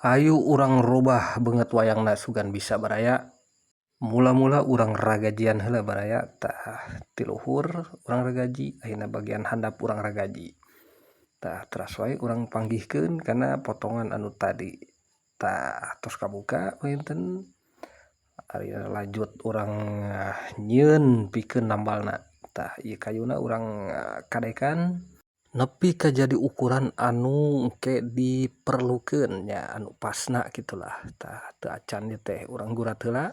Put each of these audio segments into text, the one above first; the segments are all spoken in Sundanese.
Hayu urang rubah banget wayangna sugan bisa baraya. Mula-mula urang ragajian heula baraya tah ti luhur urang ragaji ayeuna bagian handap urang ragaji. Tah teras wae urang panggihkeun kana potongan anu tadi. Tah tos kabuka pinten ari lanjut urang nyieun pikeun nambalna. Tah ieu kayuna urang kadekan nepi ka jadi ukuran anu engke diperlukeun nya anu pasna kitulah. Tah teu acan ieu teh urang gurat heula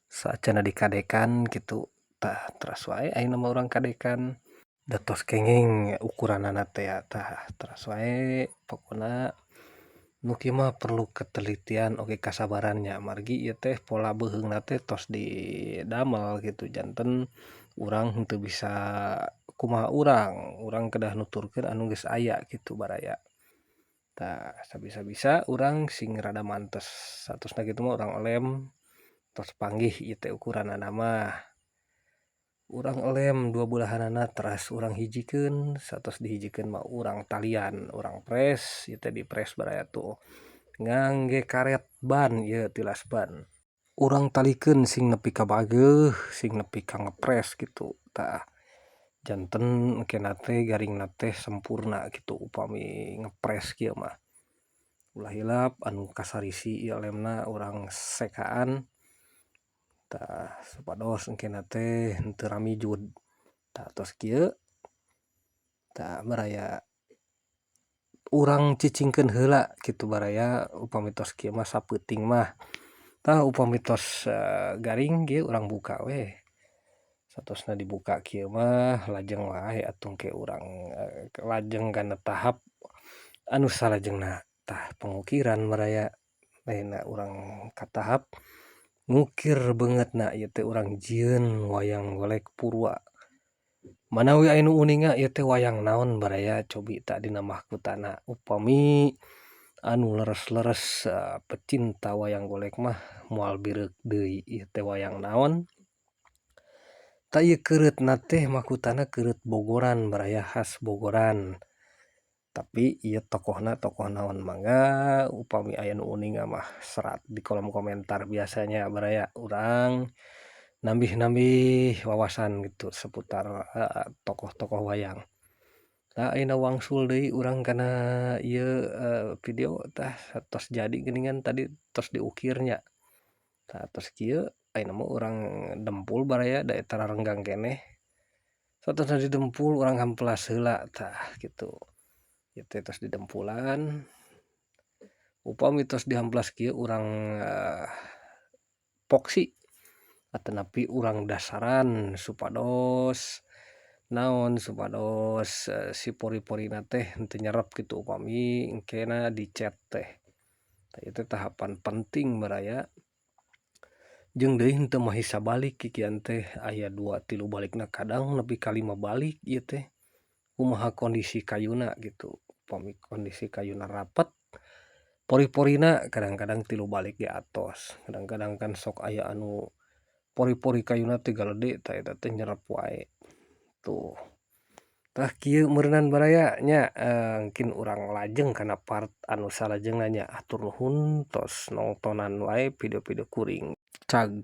saacana dikadekan kitu. Tah teras wae ayeuna mah urang kadekan da tos kenging ukuranana teh tah teras wae pokona nu kieu mah perlu ketelitian oge kasabaran nya margi ieu teh pola beuheungna teh tos didamel kitu janten urang henteu bisa kumaha urang kedah nuturkeun anu geus aya kitu baraya. Tah sabisa-bisa urang sing rada mantes saterusna kitu mah urang elem tos panggih ieu teh ukuranana mah. Urang elem dua bulahanana teras urang hijikeun satos dihijikeun mah urang talian, urang pres ieu teh dipres baraya tuh. Ngangge karet ban ieu tilas ban. Urang talikeun sing nepi ka bageuh, sing nepi ka ngepres kitu. Tah janten engkena teh garingna teh sempurna kitu upami ngepres kieu mah. Ulah hilap anu kasarisi ieu lemna urang sekaan tah supados engkena teh henteu ramijud. Tah tos kieu tah baraya urang cicingkeun heula kitu baraya upami tos kieu mah sapeuting mah. Tah upami tos garing ge urang buka we. Satosna dibuka kieu mah lajeng wae atuh engke urang lajeng kana tahap anu salajengna tah pengukiran baraya. Ayeuna urang ka tahap ngukir beungeutna ieu teh urang jieun wayang golek purwa. Manawi aya nu uninga ieu teh wayang naon baraya cobi tak dina mahkotana. Upami anu leres-leres pecinta wayang golek mah moal bireuk deui ieu teh wayang naon. Tah ieu keureutna teh mahkotana keureut Bogoran baraya khas Bogoran. Tapi ieu tokohna tokoh naon mangga upami aya nu uninga mah serat di kolom komentar biasanya baraya urang nambih-nambih wawasan gitu seputar tokoh-tokoh wayang. Tah ayeuna wangsul deui urang kana ieu video tah tos jadi geuningan tadi tos diukir nya. Tah tos kieu ayeuna mah urang dempul baraya da eta rarenggang keneh. Satosna didempul urang hamplas heula tah kitu. Ieu teh tos didempulan upami tos dihamplas kieu urang poksi atanapi urang dasaran supados naon supados si pori-porina teh henteu nyerep kitu upami engkena dicet teh. Tah ieu teh tahapan penting baraya jeung deui henteu mahisa balik kikian teh aya 2 3 balikna kadang nepi ka 5 balik ieu teh. Kumaha kondisi kayuna gitu. Upami kondisi kayuna rapet pori-porina kadang-kadang 3 balik ge atos. Kadang-kadang kan sok aya anu pori-pori kayuna teh galede tah eta teh nyerep wae. Tuh. Tah kieu meureunan baraya nya engkin urang lajeng kana part anu salajengna nya. Hatur nuhun tos nongtonan wae video-video kuring. Cag.